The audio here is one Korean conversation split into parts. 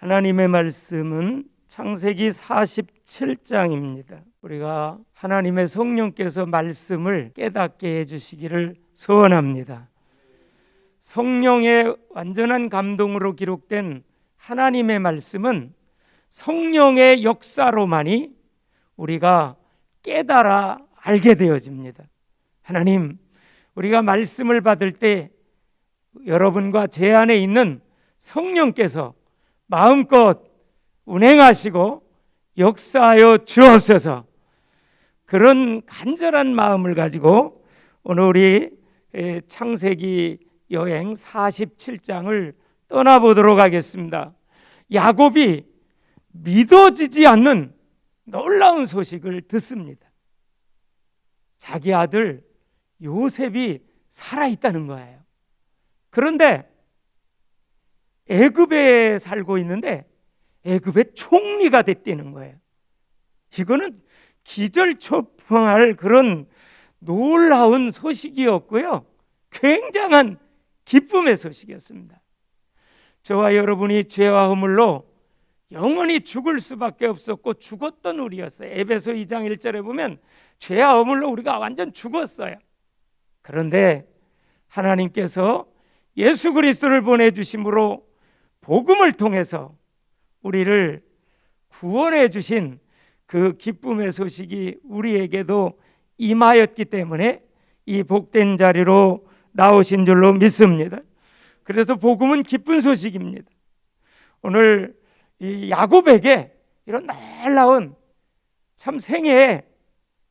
하나님의 말씀은 창세기 47장입니다. 우리가 하나님의 성령께서 말씀을 깨닫게 해주시기를 소원합니다. 성령의 완전한 감동으로 기록된 하나님의 말씀은 성령의 역사로만이 우리가 깨달아 알게 되어집니다. 하나님, 우리가 말씀을 받을 때 여러분과 제 안에 있는 성령께서 마음껏 운행하시고 역사하여 주옵소서. 그런 간절한 마음을 가지고 오늘 우리 창세기 여행 47장을 떠나보도록 하겠습니다. 야곱이 믿어지지 않는 놀라운 소식을 듣습니다. 자기 아들 요셉이 살아있다는 거예요. 그런데 애굽에 살고 있는데 애굽의 총리가 됐다는 거예요. 이거는 기절초풍할 그런 놀라운 소식이었고요, 굉장한 기쁨의 소식이었습니다. 저와 여러분이 죄와 허물로 영원히 죽을 수밖에 없었고 죽었던 우리였어요. 에베소 2장 1절에 보면 죄와 허물로 우리가 완전 죽었어요. 그런데 하나님께서 예수 그리스도를 보내주심으로 복음을 통해서 우리를 구원해 주신 그 기쁨의 소식이 우리에게도 임하였기 때문에 이 복된 자리로 나오신 줄로 믿습니다. 그래서 복음은 기쁜 소식입니다. 오늘 이 야곱에게 이런 놀라운 참 생애에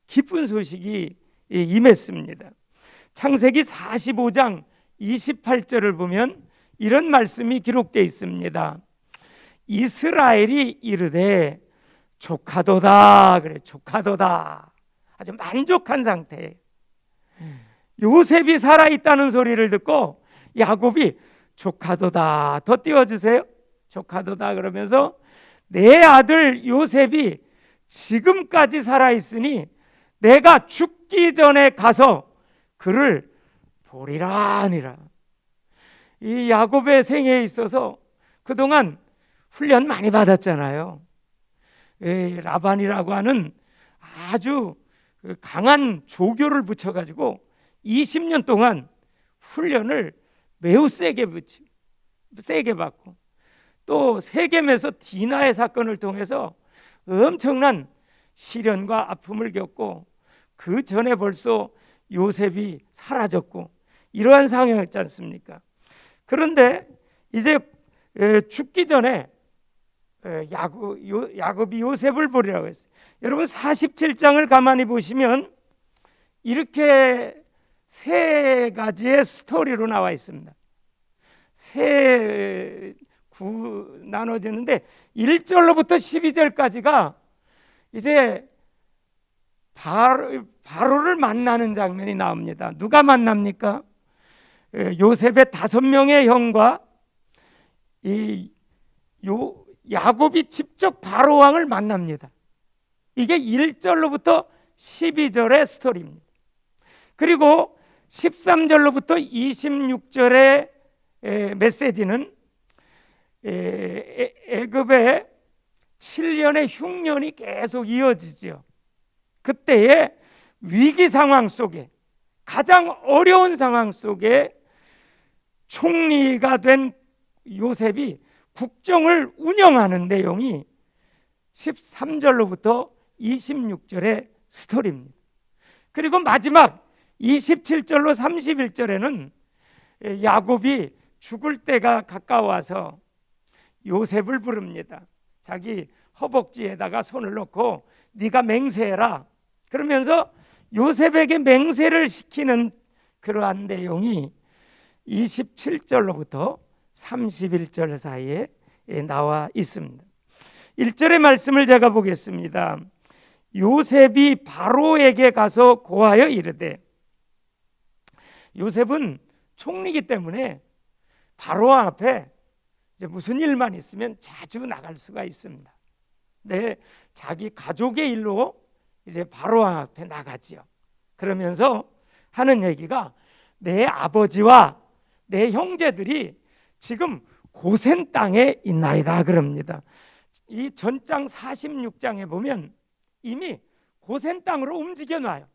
기쁜 소식이 임했습니다. 창세기 45장 28절을 보면 이런 말씀이 기록되어 있습니다. 이스라엘이 이르되 조카도다. 그래, 조카도다. 아주 만족한 상태예요. 요셉이 살아있다는 소리를 듣고 야곱이 조카도다. 더 띄워주세요. 조카도다 그러면서 내 아들 요셉이 지금까지 살아있으니 내가 죽기 전에 가서 그를 보리라 하니라. 이 야곱의 생애에 있어서 그동안 훈련 많이 받았잖아요. 라반이라고 하는 아주 강한 조교를 붙여가지고 20년 동안 훈련을 매우 세게 받고, 또 세겜에서 디나의 사건을 통해서 엄청난 시련과 아픔을 겪고, 그 전에 벌써 요셉이 사라졌고 이러한 상황이었지 않습니까? 그런데 이제 죽기 전에 야곱이 요셉을 보리라고 했어요. 여러분 47장을 가만히 보시면 이렇게 세 가지의 스토리로 나와 있습니다. 세 구 나눠지는데 1절로부터 12절까지가 이제 바로를 만나는 장면이 나옵니다. 누가 만납니까? 요셉의 5명의 형과 야곱이 직접 바로 왕을 만납니다. 이게 1절로부터 12절의 스토리입니다. 그리고 13절로부터 26절의 메시지는 애굽의 7년의 흉년이 계속 이어지죠. 그때의 위기 상황 속에, 가장 어려운 상황 속에 총리가 된 요셉이 국정을 운영하는 내용이 13절로부터 26절의 스토리입니다. 그리고 마지막 27절로 31절에는 야곱이 죽을 때가 가까워서 요셉을 부릅니다. 자기 허벅지에다가 손을 넣고 네가 맹세해라 그러면서 요셉에게 맹세를 시키는 그러한 내용이 27절로부터 31절 사이에 나와 있습니다. 1절의 말씀을 제가 보겠습니다. 요셉이 바로에게 가서 고하여 이르되, 요셉은 총리이기 때문에 바로 앞에 이제 무슨 일만 있으면 자주 나갈 수가 있습니다. 네, 자기 가족의 일로 이제 바로 앞에 나가지요. 그러면서 하는 얘기가 내 아버지와 내 형제들이 지금 고센 땅에 있나이다 그럽니다. 이 전장 46장에 보면 이미 고센 땅으로 움직여 놔요.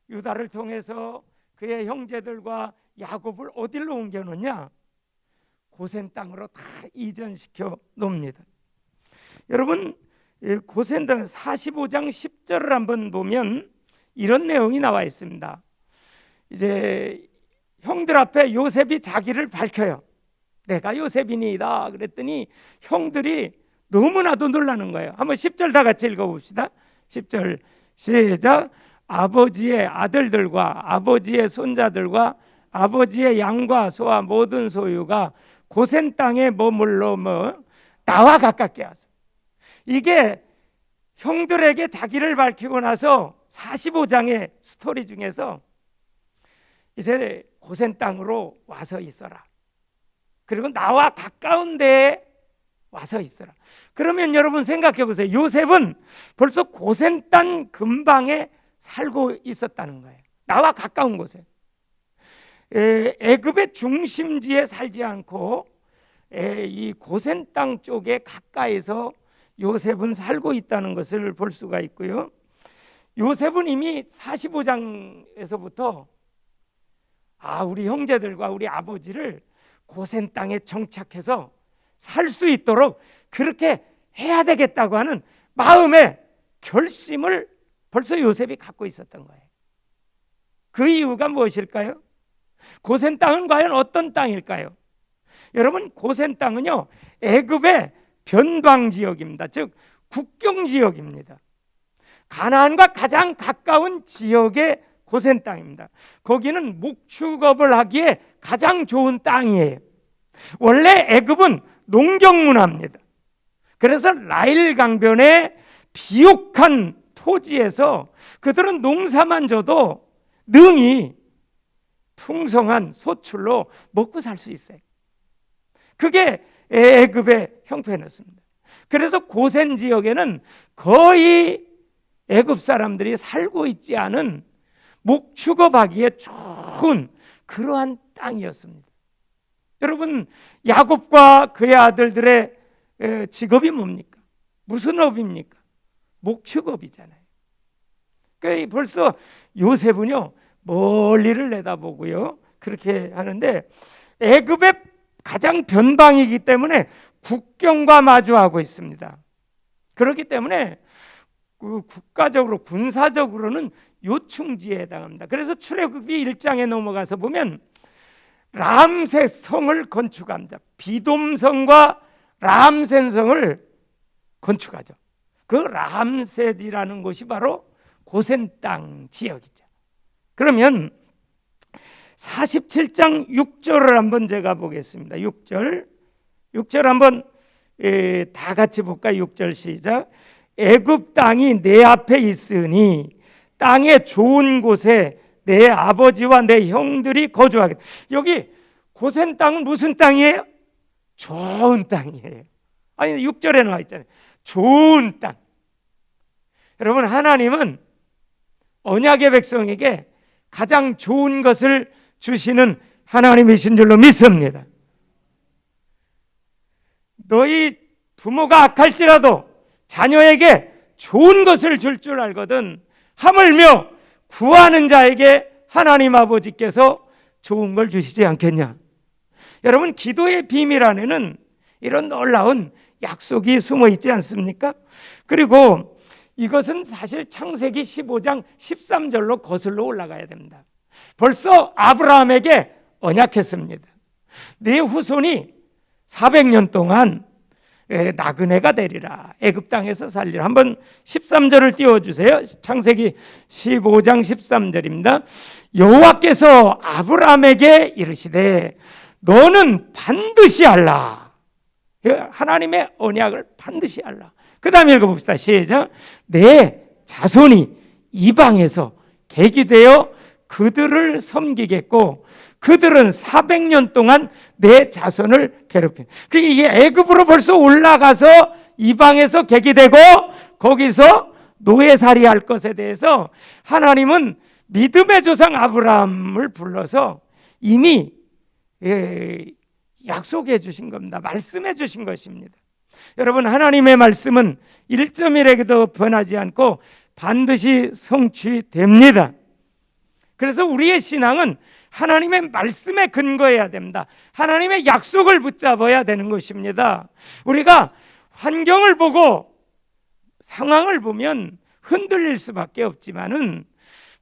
유다를 통해서 그의 형제들과 야곱을 어디로 옮겨 놓냐? 고센 땅으로 다 이전시켜 놓습니다. 여러분, 고센 땅 45장 10절을 한번 보면 이런 내용이 나와 있습니다. 이제 형들 앞에 요셉이 자기를 밝혀요. 내가 요셉이니이다 그랬더니 형들이 너무나도 놀라는 거예요. 한번 10절 다 같이 읽어봅시다. 10절 시작. 아버지의 아들들과 아버지의 손자들과 아버지의 양과 소와 모든 소유가 고센 땅에 머물러 나와 가깝게 하소. 이게 형들에게 자기를 밝히고 나서 45장의 스토리 중에서 이제 고센 땅으로 와서 있어라. 그리고 나와 가까운 데에 와서 있어라. 그러면 여러분 생각해 보세요. 요셉은 벌써 고센 땅 근방에 살고 있었다는 거예요. 나와 가까운 곳에. 애굽의 중심지에 살지 않고 이 고센 땅 쪽에 가까이서 요셉은 살고 있다는 것을 볼 수가 있고요. 요셉은 이미 45장에서부터 우리 형제들과 우리 아버지를 고센 땅에 정착해서 살 수 있도록 그렇게 해야 되겠다고 하는 마음의 결심을 벌써 요셉이 갖고 있었던 거예요. 그 이유가 무엇일까요? 고센 땅은 과연 어떤 땅일까요? 여러분, 고센 땅은요 애굽의 변방 지역입니다. 즉 국경 지역입니다. 가나안과 가장 가까운 지역의 고센 땅입니다. 거기는 목축업을 하기에 가장 좋은 땅이에요. 원래 애굽은 농경 문화입니다. 그래서 나일 강변의 비옥한 토지에서 그들은 농사만 져도 능히 풍성한 소출로 먹고 살 수 있어요. 그게 애굽의 형편이었습니다. 그래서 고센 지역에는 거의 애굽 사람들이 살고 있지 않은 목축업하기에 좋은 그러한 땅이었습니다. 여러분, 야곱과 그의 아들들의 직업이 뭡니까? 무슨 업입니까? 목축업이잖아요. 그러니까 벌써 요셉은요 멀리를 내다보고요 그렇게 하는데, 애굽의 가장 변방이기 때문에 국경과 마주하고 있습니다. 그렇기 때문에 국가적으로 군사적으로는 요충지에 해당합니다. 그래서 출애굽기 1장에 넘어가서 보면 람셋 성을 건축합니다. 비돔성과 람셋 성을 건축하죠. 그 람셋이라는 곳이 바로 고센 땅 지역이죠. 그러면 47장 6절을 한번 제가 보겠습니다. 6절 한번 다 같이 볼까요? 6절 시작. 애굽 땅이 내 앞에 있으니 땅의 좋은 곳에 내 아버지와 내 형들이 거주하겠다. 여기 고센 땅은 무슨 땅이에요? 좋은 땅이에요. 아니 6절에 나와 있잖아요. 좋은 땅. 여러분, 하나님은 언약의 백성에게 가장 좋은 것을 주시는 하나님이신 줄로 믿습니다. 너희 부모가 악할지라도 자녀에게 좋은 것을 줄 줄 알거든 하물며 구하는 자에게 하나님 아버지께서 좋은 걸 주시지 않겠냐. 여러분, 기도의 비밀 안에는 이런 놀라운 약속이 숨어 있지 않습니까? 그리고 이것은 사실 창세기 15장 13절로 거슬러 올라가야 됩니다. 벌써 아브라함에게 언약했습니다. 네 후손이 400년 동안 나그네가 되리라. 애굽 땅에서 살리라. 한번 13절을 띄워주세요. 창세기 15장 13절입니다. 여호와께서 아브라함에게 이르시되 너는 반드시 알라. 하나님의 언약을 반드시 알라. 그 다음에 읽어봅시다. 시작. 내 자손이 이방에서 객이 되어 그들을 섬기겠고 그들은 400년 동안 내 자손을 괴롭힌. 그게 이게 애굽으로 벌써 올라가서 이방에서 객이 되고 거기서 노예살이 할 것에 대해서 하나님은 믿음의 조상 아브라함을 불러서 이미 약속해 주신 겁니다. 말씀해 주신 것입니다. 여러분, 하나님의 말씀은 1.1에게도 변하지 않고 반드시 성취됩니다. 그래서 우리의 신앙은 하나님의 말씀에 근거해야 됩니다. 하나님의 약속을 붙잡아야 되는 것입니다. 우리가 환경을 보고 상황을 보면 흔들릴 수밖에 없지만은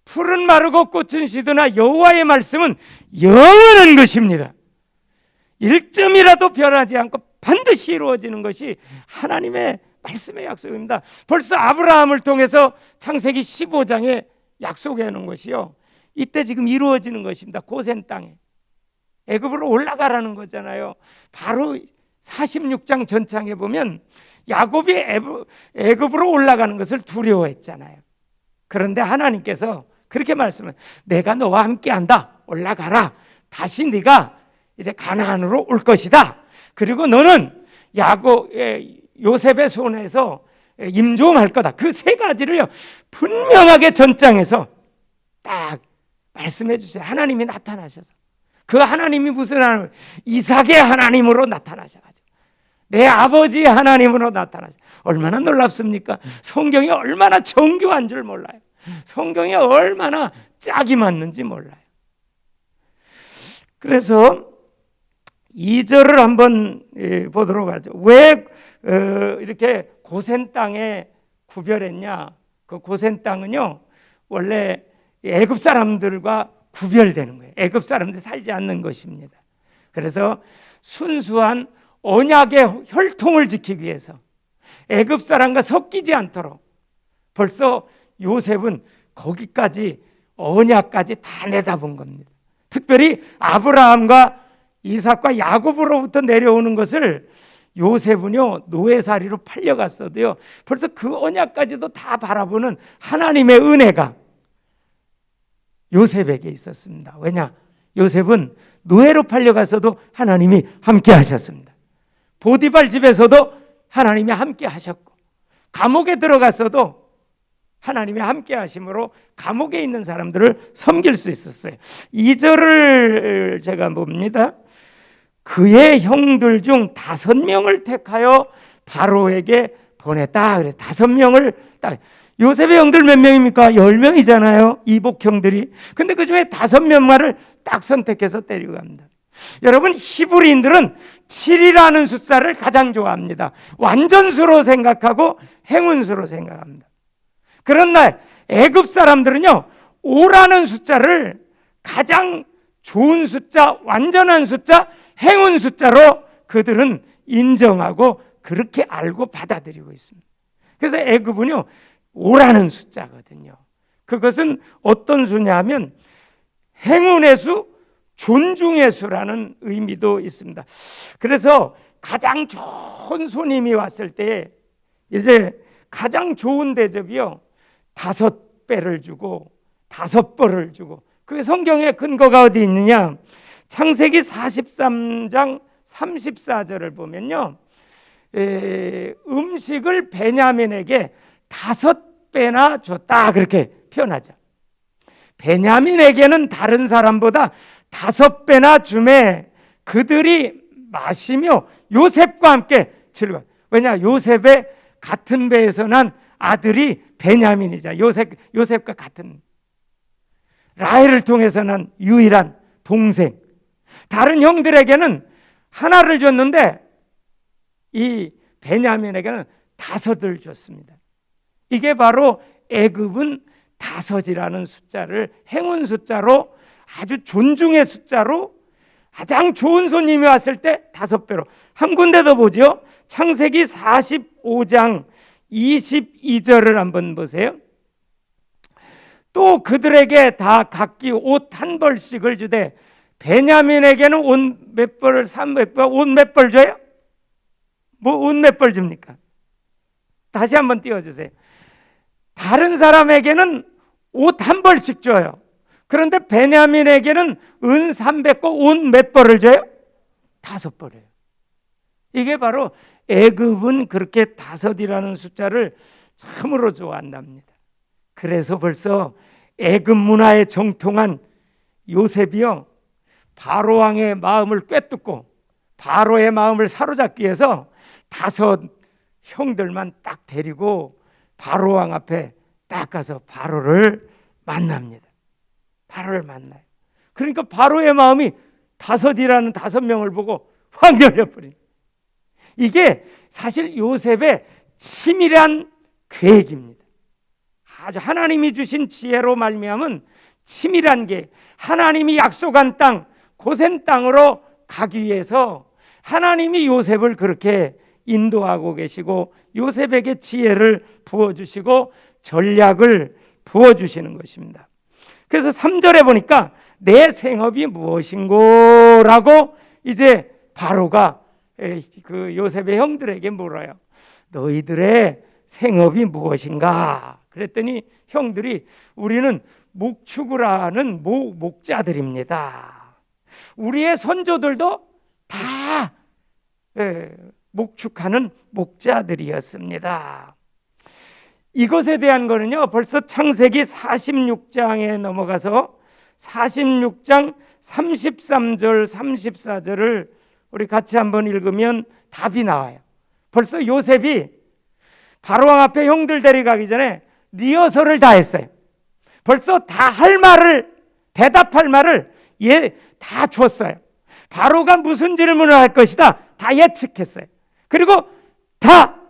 풀은 마르고 꽃은 시드나 여호와의 말씀은 영원한 것입니다. 1점이라도 변하지 않고 반드시 이루어지는 것이 하나님의 말씀의 약속입니다. 벌써 아브라함을 통해서 창세기 15장에 약속해 놓은 것이요, 이때 지금 이루어지는 것입니다. 고센 땅에 애굽으로 올라가라는 거잖아요. 바로 46장 전창에 보면 야곱이 애굽으로 올라가는 것을 두려워했잖아요. 그런데 하나님께서 그렇게 말씀을, 내가 너와 함께한다. 올라가라. 다시 네가 이제 가나안으로 올 것이다. 그리고 너는 요셉의 손에서 임종할 거다. 그 세 가지를요 분명하게 전장에서 딱 말씀해 주세요. 하나님이 나타나셔서, 그 하나님이 무슨 하나님? 이삭의 하나님으로 나타나셔가지고 내 아버지의 하나님으로 나타나셔. 얼마나 놀랍습니까? 성경이 얼마나 정교한 줄 몰라요. 성경이 얼마나 짝이 맞는지 몰라요. 그래서 2절을 한번 보도록 하죠. 왜 이렇게 고센 땅에 구별했냐? 그 고센 땅은요 원래 애굽 사람들과 구별되는 거예요. 애굽 사람들 살지 않는 것입니다. 그래서 순수한 언약의 혈통을 지키기 위해서 애굽 사람과 섞이지 않도록 벌써 요셉은 거기까지 언약까지 다 내다본 겁니다. 특별히 아브라함과 이삭과 야곱으로부터 내려오는 것을 요셉은요 노예살이로 팔려갔어도요 벌써 그 언약까지도 다 바라보는 하나님의 은혜가 요셉에게 있었습니다. 왜냐? 요셉은 노예로 팔려갔어도 하나님이 함께 하셨습니다. 보디발 집에서도 하나님이 함께 하셨고, 감옥에 들어갔어도 하나님이 함께 하심으로 감옥에 있는 사람들을 섬길 수 있었어요. 2절을 제가 봅니다. 그의 형들 중 5명을 택하여 바로에게 보냈다. 그래서 5명을 딱. 요셉의 형들 몇 명입니까? 10명이잖아요. 이복 형들이. 근데 그 중에 5명만을 딱 선택해서 데리고 갑니다. 여러분, 히브리인들은 7이라는 숫자를 가장 좋아합니다. 완전수로 생각하고 행운수로 생각합니다. 그러나 애굽 사람들은요 5라는 숫자를 가장 좋은 숫자, 완전한 숫자, 행운 숫자로 그들은 인정하고 그렇게 알고 받아들이고 있습니다. 그래서 애굽은요 5라는 숫자거든요. 그것은 어떤 수냐 하면 행운의 수, 존중의 수라는 의미도 있습니다. 그래서 가장 좋은 손님이 왔을 때 이제 가장 좋은 대접이요 5배를 주고 5벌을 주고, 그 성경의 근거가 어디 있느냐? 창세기 43장 34절을 보면요 음식을 베냐민에게 5배나 줬다 그렇게 표현하죠. 베냐민에게는 다른 사람보다 5배나 주매 그들이 마시며 요셉과 함께 즐거워. 왜냐? 요셉의 같은 배에서 난 아들이 베냐민이잖아요. 요셉과 같은, 라헬을 통해서 난 유일한 동생. 다른 형들에게는 하나를 줬는데 이 베냐민에게는 5을 줬습니다. 이게 바로 애굽은 5이라는 숫자를 행운 숫자로, 아주 존중의 숫자로, 가장 좋은 손님이 왔을 때 5배로. 한 군데 더 보죠. 창세기 45장 22절을 한번 보세요. 또 그들에게 다 각기 옷 한 벌씩을 주되 베냐민에게는 옷 몇 벌을 300벌, 옷 몇 벌 줘요? 뭐 옷 몇 벌 줍니까? 다시 한번 띄워주세요. 다른 사람에게는 옷 한 벌씩 줘요. 그런데 베냐민에게는 은 300거, 옷 몇 벌을 줘요? 5벌이에요. 이게 바로 애굽은 그렇게 5이라는 숫자를 참으로 좋아한답니다. 그래서 벌써 애굽 문화에 정통한 요셉이요 바로 왕의 마음을 꿰뚫고 바로의 마음을 사로잡기 위해서 5 형들만 딱 데리고 바로 왕 앞에 딱 가서 바로를 만납니다. 바로를 만나요. 그러니까 바로의 마음이 5이라는 5명을 보고 확 열려버립니다. 이게 사실 요셉의 치밀한 계획입니다. 아주 하나님이 주신 지혜로 말미암은 치밀한 계획, 하나님이 약속한 땅, 고센 땅으로 가기 위해서 하나님이 요셉을 그렇게 인도하고 계시고 요셉에게 지혜를 부어주시고 전략을 부어주시는 것입니다. 그래서 3절에 보니까 내 생업이 무엇인고 라고 이제 바로가 그 요셉의 형들에게 물어요. 너희들의 생업이 무엇인가? 그랬더니 형들이 우리는 목축을 하는 목자들입니다. 우리의 선조들도 다 목축하는 목자들이었습니다. 이것에 대한 거는요, 벌써 창세기 46장에 넘어가서 46장 33절 34절을 우리 같이 한번 읽으면 답이 나와요. 벌써 요셉이 바로왕 앞에 형들 데려가기 전에 리허설을 다 했어요. 벌써 다 할 말을, 대답할 말을 다 줬어요. 바로가 무슨 질문을 할 것이다 다 예측했어요. 그리고 다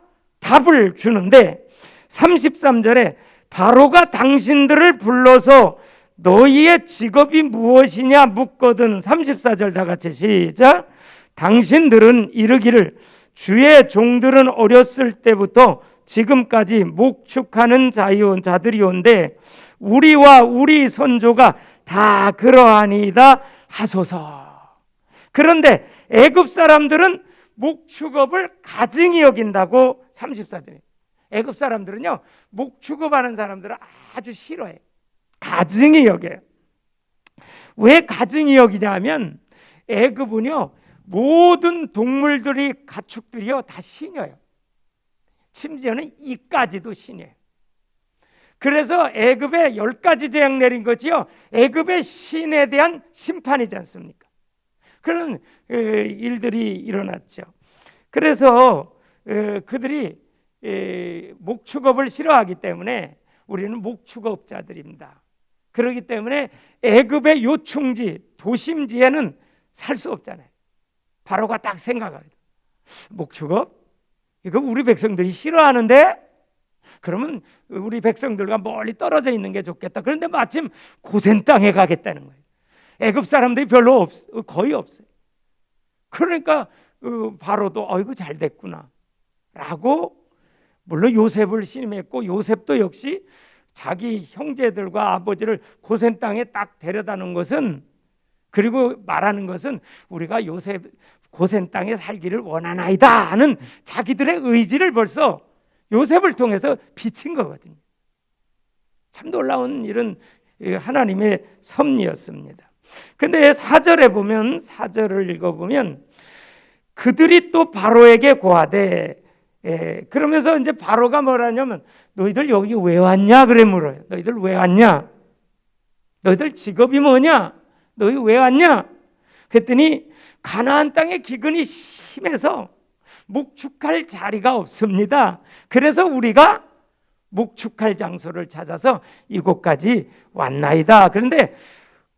답을 주는데 33절에 바로가 당신들을 불러서 너희의 직업이 무엇이냐 묻거든. 34절 다 같이 시작. 당신들은 이르기를 주의 종들은 어렸을 때부터 지금까지 목축하는 자들이온데 우리와 우리 선조가 다 그러하니이다 하소서. 그런데 애굽 사람들은 목축업을 가증히 여긴다고. 34절에 애굽 사람들은요 목축업하는 사람들을 아주 싫어해요. 가증히 여겨요. 왜 가증히 여기냐면 애굽은요 모든 동물들이 가축들이요 다 신이에요. 심지어는 이까지도 신이에요. 그래서 애굽에 10가지 재앙 내린 거지요. 애굽의 신에 대한 심판이지 않습니까? 그런 일들이 일어났죠. 그래서 그들이 목축업을 싫어하기 때문에 우리는 목축업자들입니다. 그렇기 때문에 애굽의 요충지, 도심지에는 살 수 없잖아요. 바로가 딱 생각해요. 목축업? 이거 우리 백성들이 싫어하는데? 그러면 우리 백성들과 멀리 떨어져 있는 게 좋겠다. 그런데 마침 고센 땅에 가겠다는 거예요. 애굽 사람들이 별로 거의 없어요. 그러니까 바로도 어이구 잘 됐구나 라고, 물론 요셉을 신임했고 요셉도 역시 자기 형제들과 아버지를 고센 땅에 딱 데려다 놓은 것은, 그리고 말하는 것은 우리가 요셉 고센 땅에 살기를 원하나이다 하는 자기들의 의지를 벌써 요셉을 통해서 비친 거거든요. 참 놀라운 이런 하나님의 섭리였습니다. 근데 4절에 보면, 4절을 읽어보면 그들이 또 바로에게 고하되, 그러면서 이제 바로가 뭐라냐면 너희들 여기 왜 왔냐 그래 물어요. 너희들 왜 왔냐? 너희들 직업이 뭐냐? 너희 왜 왔냐? 그랬더니 가나안 땅의 기근이 심해서 목축할 자리가 없습니다. 그래서 우리가 목축할 장소를 찾아서 이곳까지 왔나이다. 그런데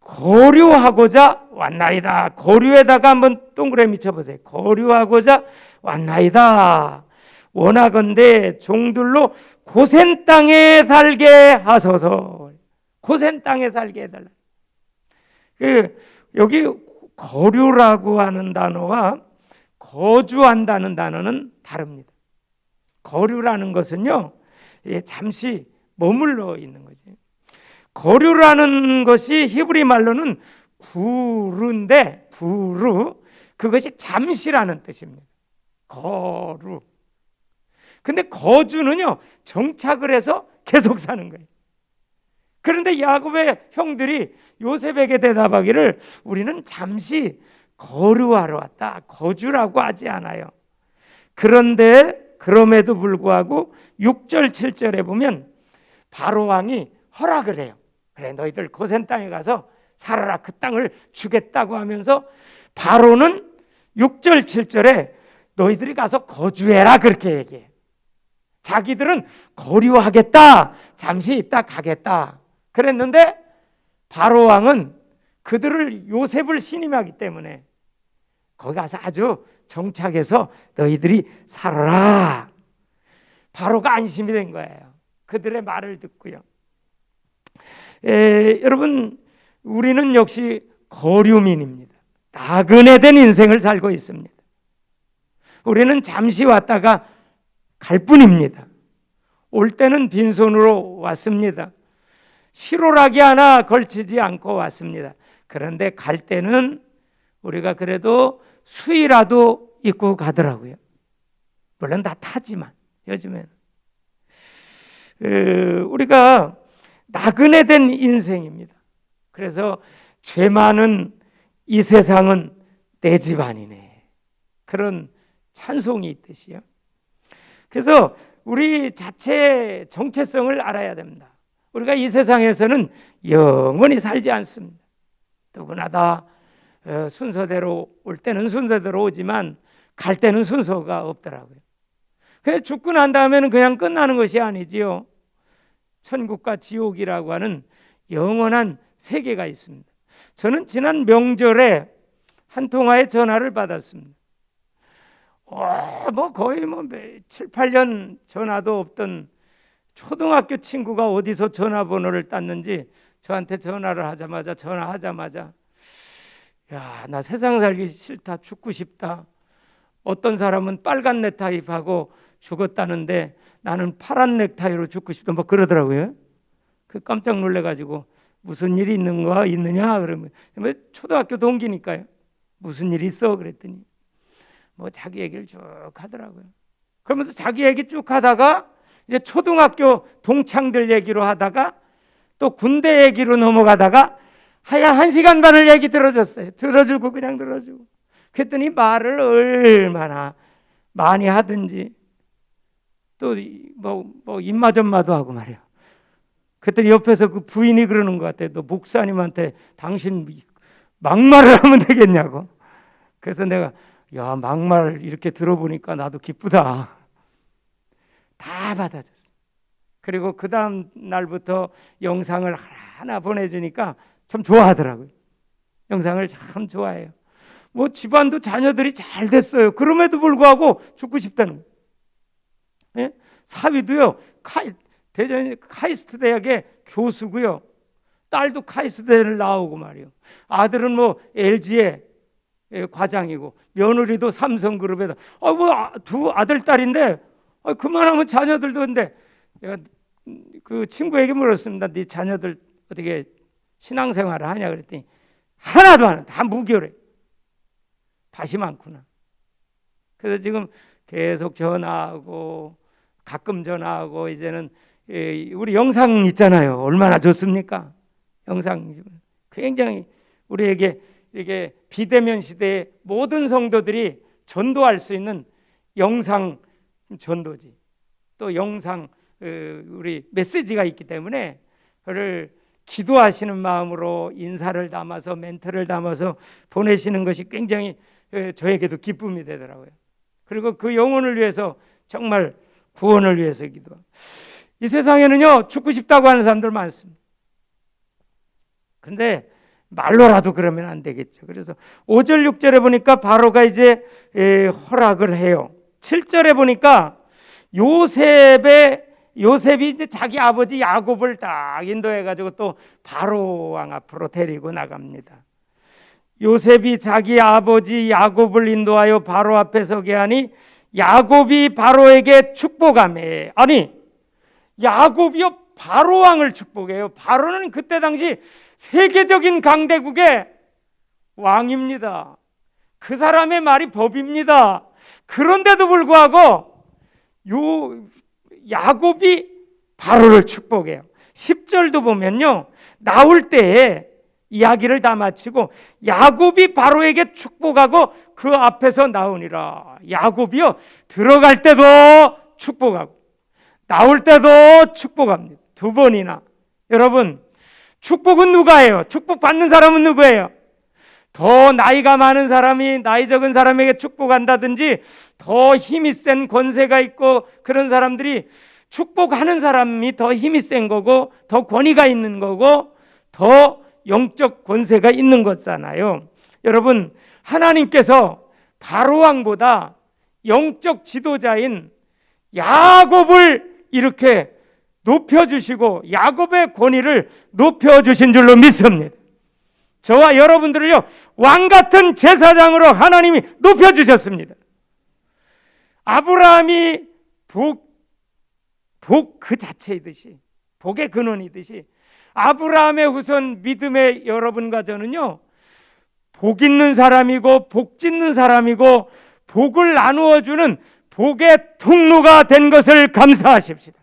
거류하고자 왔나이다. 거류에다가 한번 동그라미 쳐보세요. 거류하고자 왔나이다. 원하건대 종들로 고센 땅에 살게 하소서. 고센 땅에 살게 해달라. 여기 거류라고 하는 단어와 거주한다는 단어는 다릅니다. 거류라는 것은요 잠시 머물러 있는 거지. 거류라는 것이 히브리 말로는 구루인데, 구루, 그것이 잠시라는 뜻입니다. 거루. 근데 거주는요 정착을 해서 계속 사는 거예요. 그런데 야곱의 형들이 요셉에게 대답하기를 우리는 잠시 거류하러 왔다. 거주라고 하지 않아요. 그런데 그럼에도 불구하고 6절 7절에 보면 바로 왕이 허락을 해요. 그래 너희들 고센 땅에 가서 살아라. 그 땅을 주겠다고 하면서 바로는 6절 7절에 너희들이 가서 거주해라 그렇게 얘기해. 자기들은 거류하겠다, 잠시 있다 가겠다 그랬는데 바로 왕은 그들을 요셉을 신임하기 때문에 거기 가서 아주 정착해서 너희들이 살아라. 바로가 안심이 된 거예요. 그들의 말을 듣고요. 여러분, 우리는 역시 거류민입니다. 나그네된 인생을 살고 있습니다. 우리는 잠시 왔다가 갈 뿐입니다. 올 때는 빈손으로 왔습니다. 시로라기 하나 걸치지 않고 왔습니다. 그런데 갈 때는 우리가 그래도 수의라도 입고 가더라고요. 물론 다 타지만 요즘에는 우리가 나그네된 인생입니다. 그래서 죄 많은 이 세상은 내 집안이네, 그런 찬송이 있듯이요. 그래서 우리 자체의 정체성을 알아야 됩니다. 우리가 이 세상에서는 영원히 살지 않습니다. 누구나 다 순서대로 올 때는 순서대로 오지만 갈 때는 순서가 없더라고요. 그래서 죽고 난 다음에는 그냥 끝나는 것이 아니지요. 천국과 지옥이라고 하는 영원한 세계가 있습니다. 저는 지난 명절에 한 통화의 전화를 받았습니다. 거의 7, 8년 전화도 없던 초등학교 친구가 어디서 전화번호를 땄는지 저한테 전화하자마자 야, 나 세상 살기 싫다, 죽고 싶다. 어떤 사람은 빨간 넥타이하고 죽었다는데 나는 파란 넥타이로 죽고 싶다, 뭐 그러더라고요. 그 깜짝 놀래가지고 무슨 일이 있느냐 그러면 초등학교 동기니까요. 무슨 일이 있어 그랬더니 뭐 자기 얘기를 쭉 하더라고요. 그러면서 자기 얘기 쭉 하다가 이제 초등학교 동창들 얘기로 하다가 또 군대 얘기로 넘어가다가 하여간 1시간 반을 얘기 들어줬어요. 들어주고 그냥 들어주고. 그랬더니 말을 얼마나 많이 하든지 또 뭐 입마전마도 하고 말이야. 그랬더니 옆에서 그 부인이 그러는 것 같아요. 너 목사님한테 당신 막말을 하면 되겠냐고. 그래서 내가 야, 막말 이렇게 들어보니까 나도 기쁘다. 다 받아줬어. 그리고 그 다음 날부터 영상을 하나 보내주니까 참 좋아하더라고요. 영상을 참 좋아해요. 뭐 집안도 자녀들이 잘 됐어요. 그럼에도 불구하고 죽고 싶다는 거예요. 예? 사위도요, 대전 카이스트 대학의 교수고요. 딸도 카이스트 대를 나오고 말이요. 아들은 뭐 LG에 과장이고 며느리도 삼성그룹에다. 두 아들 딸인데 그만하면 자녀들도. 근데 내가 그 친구에게 물었습니다. 네 자녀들 어떻게 신앙생활을 하냐 그랬더니 하나도 안 해. 다 무결해. 밭이 많구나. 그래서 지금 계속 전화하고 가끔 전화하고 이제는 우리 영상 있잖아요. 얼마나 좋습니까? 영상 굉장히 우리에게 이게 비대면 시대의 모든 성도들이 전도할 수 있는 영상 전도지. 또 영상 우리 메시지가 있기 때문에 그를 기도하시는 마음으로 인사를 담아서 멘트를 담아서 보내시는 것이 굉장히 저에게도 기쁨이 되더라고요. 그리고 그 영혼을 위해서 정말 구원을 위해서 기도하고. 이 세상에는요 죽고 싶다고 하는 사람들 많습니다. 근데 말로라도 그러면 안 되겠죠. 그래서 5절 6절에 보니까 바로가 이제 허락을 해요. 7절에 보니까 요셉이 이제 자기 아버지 야곱을 딱 인도해가지고 또 바로 왕 앞으로 데리고 나갑니다. 요셉이 자기 아버지 야곱을 인도하여 바로 앞에 서게 하니 야곱이 바로에게 축복하매. 아니, 야곱이요 바로 왕을 축복해요. 바로는 그때 당시 세계적인 강대국의 왕입니다. 그 사람의 말이 법입니다. 그런데도 불구하고 야곱이 바로를 축복해요. 10절도 보면요, 나올 때에 이야기를 다 마치고 야곱이 바로에게 축복하고 그 앞에서 나오니라. 야곱이요 들어갈 때도 축복하고 나올 때도 축복합니다. 두 번이나. 여러분, 축복은 누가 해요? 축복 받는 사람은 누구예요? 더 나이가 많은 사람이 나이 적은 사람에게 축복한다든지 더 힘이 센 권세가 있고 그런 사람들이 축복하는 사람이 더 힘이 센 거고 더 권위가 있는 거고 더 영적 권세가 있는 거잖아요. 여러분, 하나님께서 바로왕보다 영적 지도자인 야곱을 이렇게 높여주시고 야곱의 권위를 높여주신 줄로 믿습니다. 저와 여러분들을요, 왕같은 제사장으로 하나님이 높여주셨습니다. 아브라함이 복 그 자체이듯이, 복의 근원이듯이 아브라함의 후손 믿음의 여러분과 저는요, 복 있는 사람이고 복 짓는 사람이고 복을 나누어주는 복의 통로가 된 것을 감사하십시다.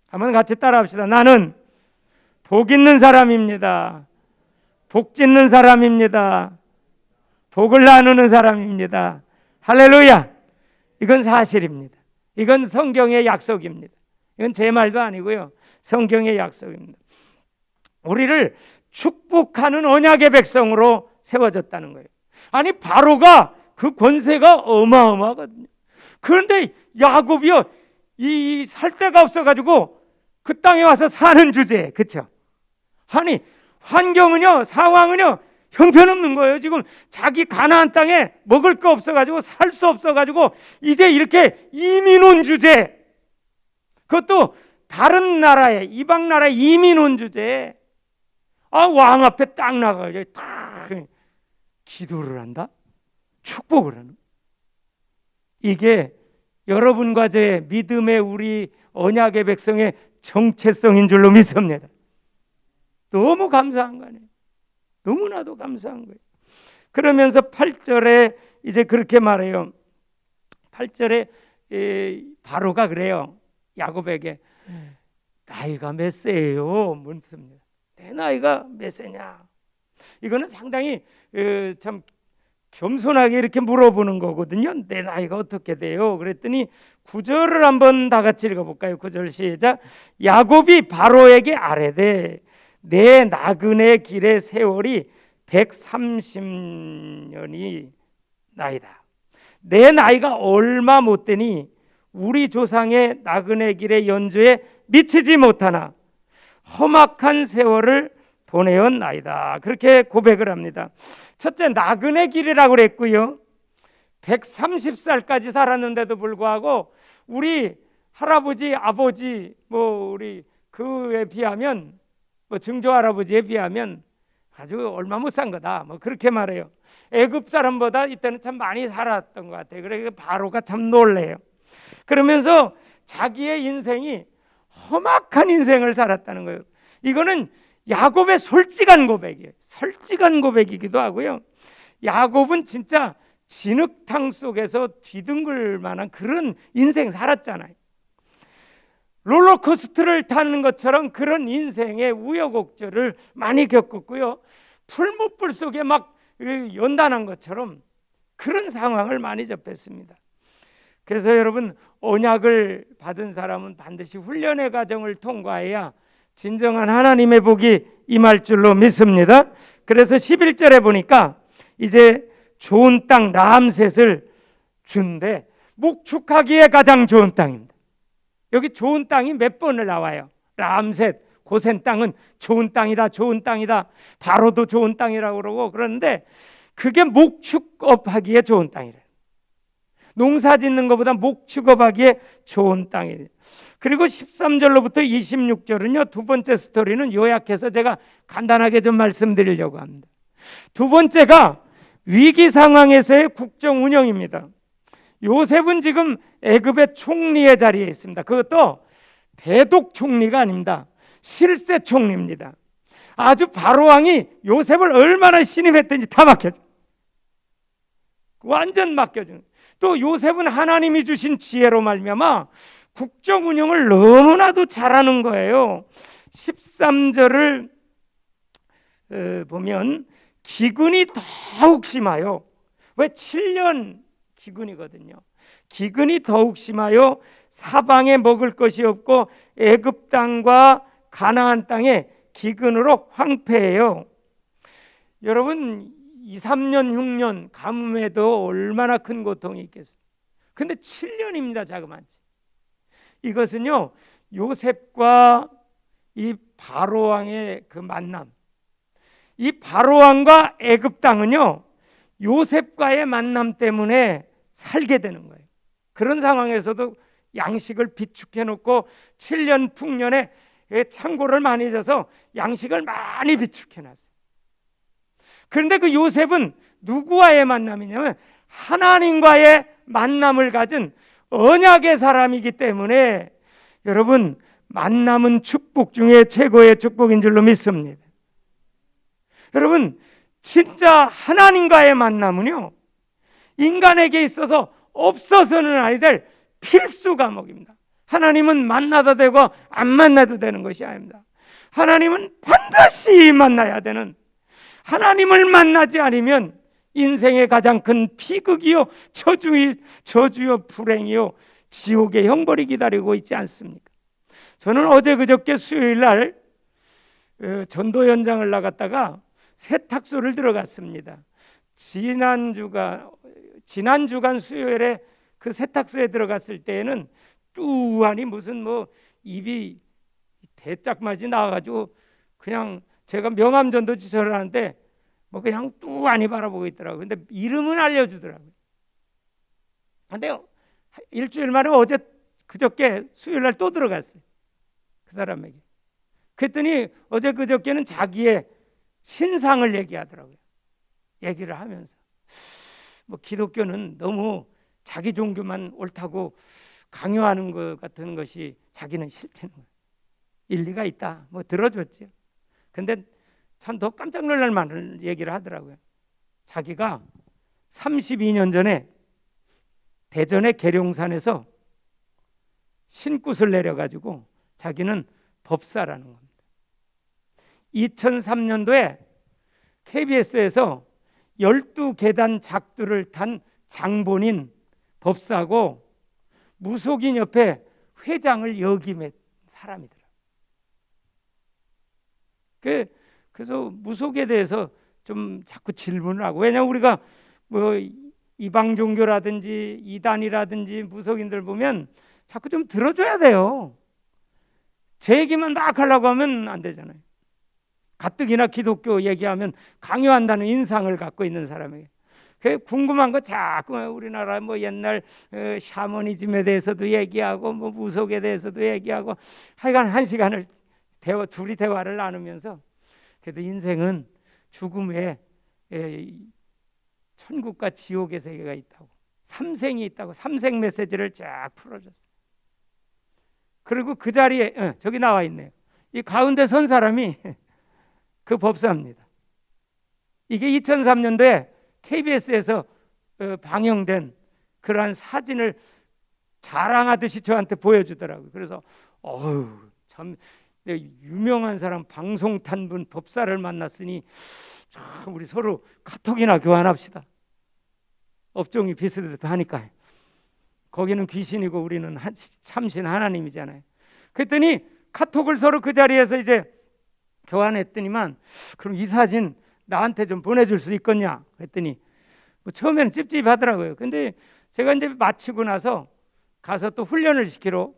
한번 같이 따라합시다. 나는 복 있는 사람입니다. 복 짓는 사람입니다. 복을 나누는 사람입니다. 할렐루야. 이건 사실입니다. 이건 성경의 약속입니다. 이건 제 말도 아니고요, 성경의 약속입니다. 우리를 축복하는 언약의 백성으로 세워졌다는 거예요. 아니, 바로가 그 권세가 어마어마하거든요. 그런데 야곱이요, 이 살 데가 없어가지고 그 땅에 와서 사는 주제에, 그렇죠? 아니, 환경은요, 상황은요 형편없는 거예요. 지금 자기 가나안 땅에 먹을 거 없어가지고 살 수 없어가지고 이제 이렇게 이민 온 주제, 그것도 다른 나라에, 이방 나라에 이민 온 주제에 왕 앞에 딱 나가서 딱 기도를 한다? 축복을 하는, 이게 여러분과 제 믿음의 우리 언약의 백성의 정체성인 줄로 믿습니다. 너무 감사한 거 아니에요? 너무나도 감사한 거예요. 그러면서 8절에 이제 그렇게 말해요. 8절에 바로가 그래요. 야곱에게 나이가 몇 세예요? 묻습니다. 내 나이가 몇 세냐? 이거는 상당히 참 겸손하게 이렇게 물어보는 거거든요. 내 나이가 어떻게 돼요? 그랬더니 9절을 한번 다 같이 읽어볼까요? 9절 시작. 야곱이 바로에게 아뢰되 내 나그네 길의 세월이 130년이 나이다. 내 나이가 얼마 못 되니 우리 조상의 나그네 길의 연조에 미치지 못하나 험악한 세월을 보내온 나이다. 그렇게 고백을 합니다. 첫째, 나그네 길이라고 그랬고요, 130살까지 살았는데도 불구하고 우리 할아버지, 아버지, 우리 그에 비하면, 증조 할아버지에 비하면 아주 얼마 못 산 거다, 그렇게 말해요. 애굽 사람보다 이때는 참 많이 살았던 것 같아요. 그래서 바로가 참 놀래요. 그러면서 자기의 인생이 험악한 인생을 살았다는 거예요. 이거는 야곱의 솔직한 고백이에요. 솔직한 고백이기도 하고요, 야곱은 진짜 진흙탕 속에서 뒤둥글 만한 그런 인생 살았잖아요. 롤러코스터를 타는 것처럼 그런 인생의 우여곡절을 많이 겪었고요, 풀무불 속에 막 연단한 것처럼 그런 상황을 많이 접했습니다. 그래서 여러분, 언약을 받은 사람은 반드시 훈련의 과정을 통과해야 진정한 하나님의 복이 임할 줄로 믿습니다. 그래서 11절에 보니까 이제 좋은 땅 람셋을 준대, 목축하기에 가장 좋은 땅입니다. 여기 좋은 땅이 몇 번을 나와요. 람셋, 고센 땅은 좋은 땅이다, 좋은 땅이다. 바로도 좋은 땅이라고 그러고, 그런데 그게 목축업하기에 좋은 땅이래요. 농사 짓는 것보다 목축업하기에 좋은 땅이래요. 그리고 13절로부터 26절은요, 두 번째 스토리는 요약해서 제가 간단하게 좀 말씀드리려고 합니다. 두 번째가 위기 상황에서의 국정 운영입니다. 요셉은 지금 애굽의 총리의 자리에 있습니다. 그것도 대독 총리가 아닙니다. 실세 총리입니다. 아주 바로왕이 요셉을 얼마나 신임했든지 다 맡겨줘. 완전 맡겨주는. 또 요셉은 하나님이 주신 지혜로 말미암아 국정 운영을 너무나도 잘하는 거예요. 13절을 보면 기근이 더욱 심하여, 왜 7년 기근이거든요. 기근이 더욱 심하여 사방에 먹을 것이 없고 애굽 땅과 가나안 땅에 기근으로 황폐해요. 여러분, 2, 3년, 6년 가뭄에도 얼마나 큰 고통이 있겠어요. 근데 7년입니다. 자그마치. 이것은요, 요셉과 이 바로왕의 그 만남, 이 바로왕과 애굽 땅은요, 요셉과의 만남 때문에 살게 되는 거예요. 그런 상황에서도 양식을 비축해 놓고 7년 풍년에 창고를 많이 져서 양식을 많이 비축해 놨어요. 그런데 그 요셉은 누구와의 만남이냐면 하나님과의 만남을 가진 언약의 사람이기 때문에, 여러분, 만남은 축복 중에 최고의 축복인 줄로 믿습니다. 여러분, 진짜 하나님과의 만남은요, 인간에게 있어서 없어서는 안 될 필수 과목입니다. 하나님은 만나도 되고 안 만나도 되는 것이 아닙니다. 하나님은 반드시 만나야 되는, 하나님을 만나지 않으면 인생의 가장 큰 비극이요, 저주요, 불행이요, 지옥의 형벌이 기다리고 있지 않습니까? 저는 어제 그저께 수요일 날 전도 현장을 나갔다가 세탁소를 들어갔습니다. 지난 주간 수요일에 그 세탁소에 들어갔을 때에는 뚜하니 무슨 입이 대짝맞이 나와가지고 그냥 제가 명암전도지처를 하는데 그냥 뚜하니 바라보고 있더라고요. 근데 이름은 알려주더라고요. 근데 일주일 만에 어제 그저께 수요일 날 또 들어갔어요. 그 사람에게. 그랬더니 어제 그저께는 자기의 신상을 얘기하더라고요. 얘기를 하면서 기독교는 너무 자기 종교만 옳다고 강요하는 것 같은 것이 자기는 싫다는 거예요. 일리가 있다. 들어줬죠. 근데 참 더 깜짝 놀랄 만한 얘기를 하더라고요. 자기가 32년 전에 대전의 계룡산에서 신굿을 내려가지고 자기는 법사라는 겁니다. 2003년도에 KBS에서 12계단 작두를 탄 장본인 법사고 무속인 협회 회장을 역임한 사람이더라고요. 그래서 무속에 대해서 좀 자꾸 질문을 하고, 왜냐하면 우리가 이방 종교라든지 이단이라든지 무속인들 보면 자꾸 좀 들어줘야 돼요. 제 얘기만 막 하려고 하면 안 되잖아요. 가뜩이나 기독교 얘기하면 강요한다는 인상을 갖고 있는 사람에게 궁금한 거 자꾸 우리나라 옛날 샤머니즘에 대해서도 얘기하고 무속에 대해서도 얘기하고, 하여간 한 시간을 둘이 대화를 나누면서, 그래도 인생은 죽음 후에 천국과 지옥의 세계가 있다고, 삼생이 있다고 삼생 메시지를 쫙 풀어줬어요. 그리고 그 자리에 저기 나와 있네요. 이 가운데 선 사람이 그 법사입니다. 이게 2003년도에 KBS에서 방영된 그러한 사진을 자랑하듯이 저한테 보여주더라고요. 그래서 참 유명한 사람, 방송 탄 분, 법사를 만났으니 참 우리 서로 카톡이나 교환합시다. 업종이 비슷하다 하니까. 거기는 귀신이고 우리는 참신 하나님이잖아요. 그랬더니 카톡을 서로 그 자리에서 이제 교환했더니만, 그럼 이 사진 나한테 좀 보내줄 수 있겠냐 그랬더니 처음에는 찝찝하더라고요. 근데 제가 이제 마치고 나서 가서 또 훈련을 시키러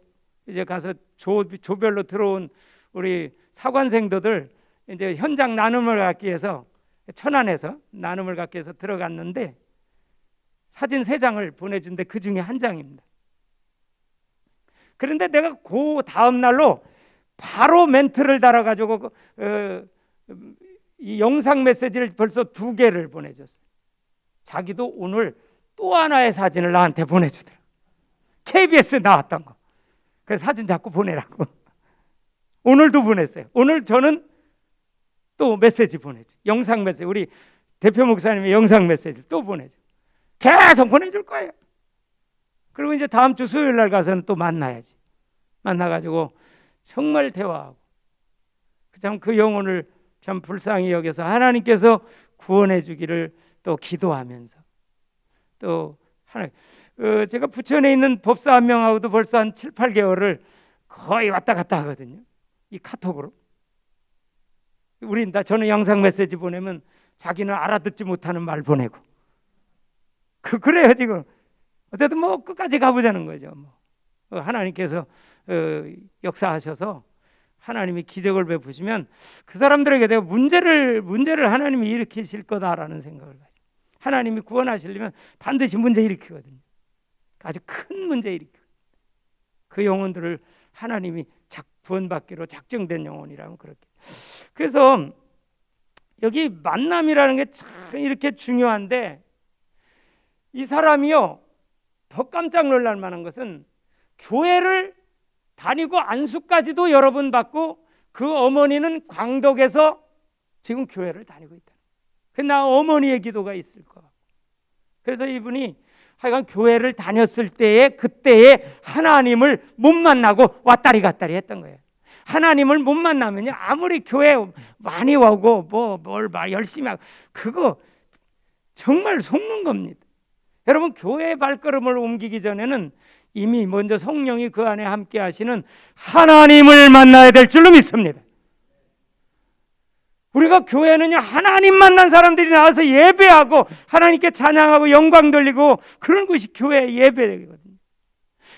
이제 가서 조별로 들어온 우리 사관생도들 이제 현장 나눔을 갖기 위해서 천안에서 나눔을 갖기 위해서 들어갔는데 사진 3장을 보내준데 그 중에 한 장입니다. 그런데 내가 그 다음 날로 바로 멘트를 달아가지고 이 영상 메시지를 벌써 2개를 보내줬어요. 자기도 오늘 또 하나의 사진을 나한테 보내주더라고요. KBS에 나왔던 거. 그래서 사진 자꾸 보내라고. 오늘도 보냈어요. 오늘 저는 또 메시지 보내줘. 영상 메시지. 우리 대표 목사님의 영상 메시지를 또 보내줘. 계속 보내줄 거예요. 그리고 이제 다음 주 수요일 날 가서는 또 만나야지. 만나가지고 정말 대화하고, 참 그 영혼을 참 불쌍히 여겨서 하나님께서 구원해 주기를 또 기도하면서, 또 제가 부천에 있는 법사 한 명하고도 벌써 한 7, 8개월을 거의 왔다 갔다 하거든요. 이 카톡으로. 저는 영상 메시지 보내면 자기는 알아듣지 못하는 말 보내고. 그래요 지금. 어쨌든 뭐 끝까지 가보자는 거죠. 뭐. 하나님께서 역사하셔서 하나님이 기적을 베푸시면 그 사람들에게 내가 문제를 하나님이 일으키실 거다라는 생각을 가지고, 하나님이 구원하시려면 반드시 문제 일으키거든요. 아주 큰 문제 일으키고, 그 영혼들을 하나님이 구원받기로 작정된 영혼이라면 그렇게. 그래서 여기 만남이라는 게 참 이렇게 중요한데, 이 사람이요 더 깜짝 놀랄 만한 것은 교회를 다니고 안수까지도 여러 번 받고 그 어머니는 광덕에서 지금 교회를 다니고 있다. 나 어머니의 기도가 있을 것 같고, 그래서 이분이 하여간 교회를 다녔을 때에 그때에 하나님을 못 만나고 왔다리 갔다리 했던 거예요. 하나님을 못 만나면요 아무리 교회 많이 오고 뭘 열심히 하고 그거 정말 속는 겁니다. 여러분, 교회의 발걸음을 옮기기 전에는 이미 먼저 성령이 그 안에 함께 하시는 하나님을 만나야 될 줄로 믿습니다. 우리가 교회는요 하나님 만난 사람들이 나와서 예배하고 하나님께 찬양하고 영광 돌리고 그런 것이 교회 예배거든요.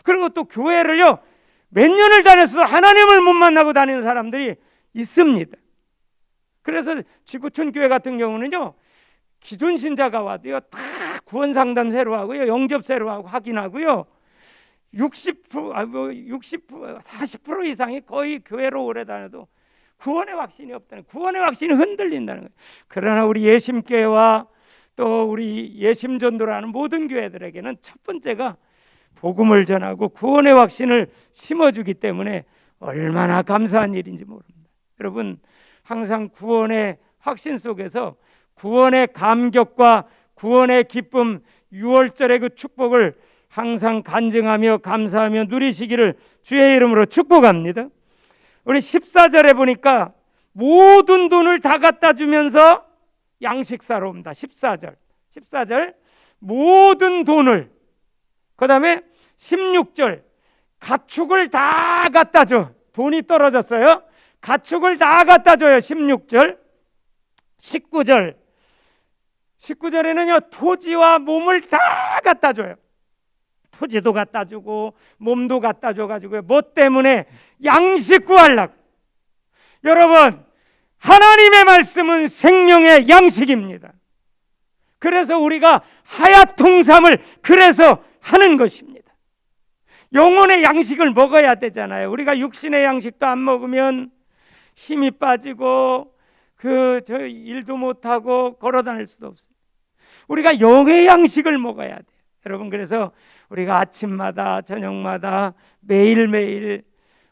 그리고 또 교회를요 몇 년을 다녔어도 하나님을 못 만나고 다니는 사람들이 있습니다. 그래서 지구촌 교회 같은 경우는요 기존 신자가 와도요 다 구원 상담 새로 하고요, 영접 새로 하고 확인하고요, 40% 이상이 거의 교회로 오래 다녀도 구원의 확신이 없다는, 구원의 확신이 흔들린다는 거예요. 그러나 우리 예심교회와 또 우리 예심전도라는 모든 교회들에게는 첫 번째가 복음을 전하고 구원의 확신을 심어주기 때문에 얼마나 감사한 일인지 모릅니다. 여러분, 항상 구원의 확신 속에서 구원의 감격과 구원의 기쁨, 6월절의 그 축복을 항상 간증하며 감사하며 누리시기를 주의 이름으로 축복합니다. 우리 14절에 보니까 모든 돈을 다 갖다 주면서 양식 사러 옵니다. 14절 모든 돈을, 그 다음에 16절 가축을 다 갖다 줘. 돈이 떨어졌어요. 가축을 다 갖다 줘요. 16절 19절에는요 토지와 몸을 다 갖다 줘요. 토지도 갖다 주고 몸도 갖다 줘가지고요. 뭐 때문에? 양식 구하려고. 여러분, 하나님의 말씀은 생명의 양식입니다. 그래서 우리가 하야통삼을 그래서 하는 것입니다. 영혼의 양식을 먹어야 되잖아요. 우리가 육신의 양식도 안 먹으면 힘이 빠지고 일도 못하고 걸어다닐 수도 없어요. 우리가 영의 양식을 먹어야 돼요. 여러분, 그래서 우리가 아침마다 저녁마다 매일매일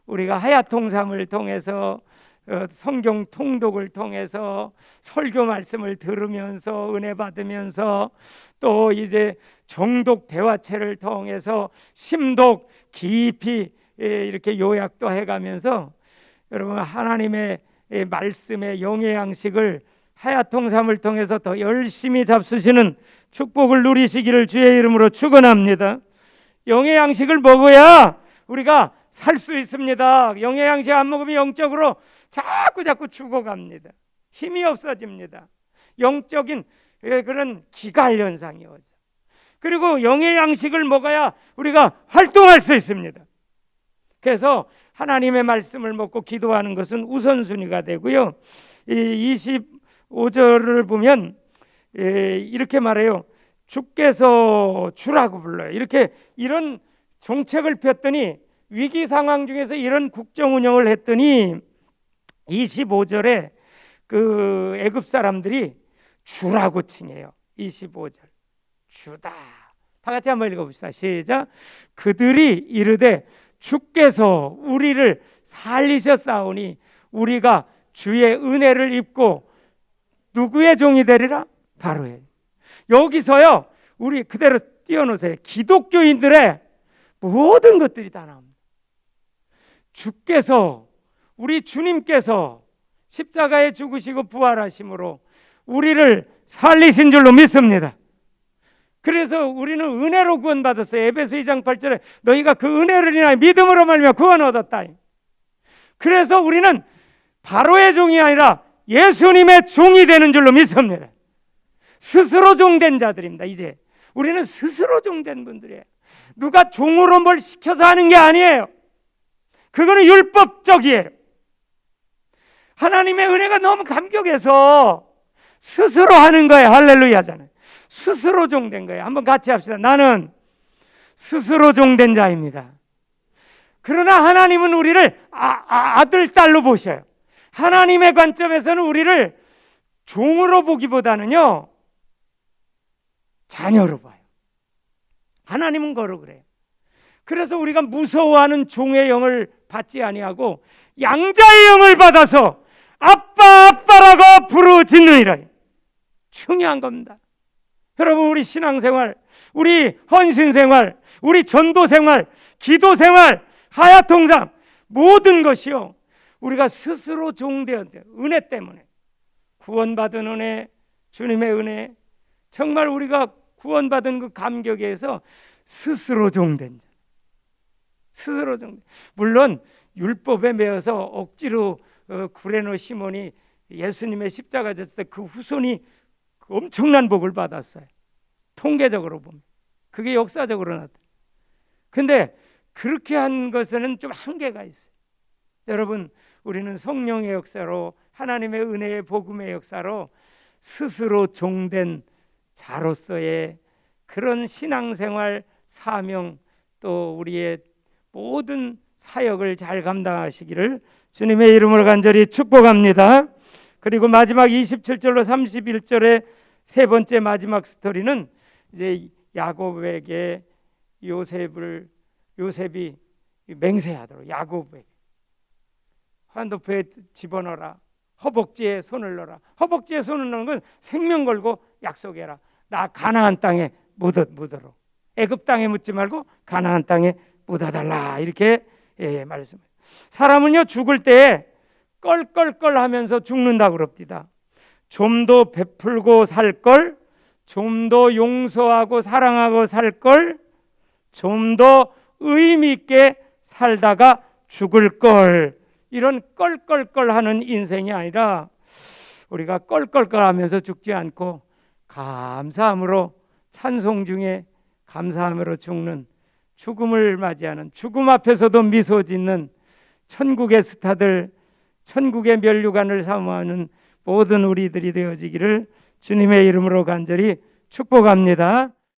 우리가 하야통삼을 통해서 성경 통독을 통해서 설교 말씀을 들으면서 은혜 받으면서 또 이제 정독 대화체를 통해서 심독 깊이 이렇게 요약도 해가면서 여러분 하나님의 말씀의 영의 양식을 하야통삼을 통해서 더 열심히 잡수시는 축복을 누리시기를 주의 이름으로 축원합니다. 영의 양식을 먹어야 우리가 살 수 있습니다. 영의 양식 안 먹으면 영적으로 자꾸 죽어갑니다. 힘이 없어집니다. 영적인 그런 기갈 현상이 오죠. 그리고 영의 양식을 먹어야 우리가 활동할 수 있습니다. 그래서 하나님의 말씀을 먹고 기도하는 것은 우선순위가 되고요. 이 25절을 보면 이렇게 말해요. 주께서 주라고 불러요. 이런 정책을 폈더니, 위기 상황 중에서 이런 국정 운영을 했더니 25절에 그 애굽 사람들이 주라고 칭해요. 25절 주다. 다 같이 한번 읽어봅시다. 시작. 그들이 이르되 주께서 우리를 살리셨사오니 우리가 주의 은혜를 입고 누구의 종이 되리라? 바로의. 여기서요 우리 그대로 띄워놓으세요. 기독교인들의 모든 것들이 다 나옵니다. 주께서, 우리 주님께서 십자가에 죽으시고 부활하심으로 우리를 살리신 줄로 믿습니다. 그래서 우리는 은혜로 구원받았어요. 에베소 2장 8절에 너희가 그 은혜를 인하여 믿음으로 말미암아 구원을 얻었다. 그래서 우리는 바로의 종이 아니라 예수님의 종이 되는 줄로 믿습니다. 스스로 종된 자들입니다. 이제 우리는 스스로 종된 분들이에요. 누가 종으로 뭘 시켜서 하는 게 아니에요. 그거는 율법적이에요. 하나님의 은혜가 너무 감격해서 스스로 하는 거예요. 할렐루야잖아요. 스스로 종된 거예요. 한번 같이 합시다. 나는 스스로 종된 자입니다. 그러나 하나님은 우리를 아들, 딸로 보셔요. 하나님의 관점에서는 우리를 종으로 보기보다는요, 자녀로 봐요. 하나님은 거로 그래요. 그래서 우리가 무서워하는 종의 영을 받지 아니하고 양자의 영을 받아서 아빠, 아빠라고 부르짖느니라. 중요한 겁니다. 여러분, 우리 신앙생활, 우리 헌신생활, 우리 전도생활, 기도생활, 하야통상 모든 것이요, 우리가 스스로 종되었대요. 은혜 때문에. 구원받은 은혜, 주님의 은혜, 정말 우리가 구원받은 그 감격에서 스스로 종된 자. 스스로 종된. 물론 율법에 매여서 억지로 구레네 시몬이 예수님의 십자가 졌을 때 그 후손이 엄청난 복을 받았어요. 통계적으로 보면 그게 역사적으로 나타나. 근데 그렇게 한 것에는 좀 한계가 있어요. 여러분, 우리는 성령의 역사로, 하나님의 은혜의 복음의 역사로 스스로 종된 자로서의 그런 신앙생활, 사명, 또 우리의 모든 사역을 잘 감당하시기를 주님의 이름으로 간절히 축복합니다. 그리고 마지막 27절로 31절의 세 번째 마지막 스토리는 이제 야곱에게 요셉이 맹세하도록, 야곱에게 환도표에 집어넣어라, 허벅지에 손을 넣어라. 허벅지에 손을 넣는 건 생명 걸고 약속해라. 나 가나안 땅에 묻어라. 애굽 땅에 묻지 말고 가나안 땅에 묻어달라. 이렇게 말씀해요. 사람은요, 죽을 때 껄껄껄 하면서 죽는다고 그럽니다. 좀 더 베풀고 살걸, 좀 더 용서하고 사랑하고 살걸, 좀 더 의미 있게 살다가 죽을걸. 이런 껄껄껄 하는 인생이 아니라 우리가 껄껄껄 하면서 죽지 않고 감사함으로, 찬송 중에 감사함으로 죽는, 죽음을 맞이하는, 죽음 앞에서도 미소 짓는 천국의 스타들, 천국의 면류관을 사모하는 모든 우리들이 되어지기를 주님의 이름으로 간절히 축복합니다.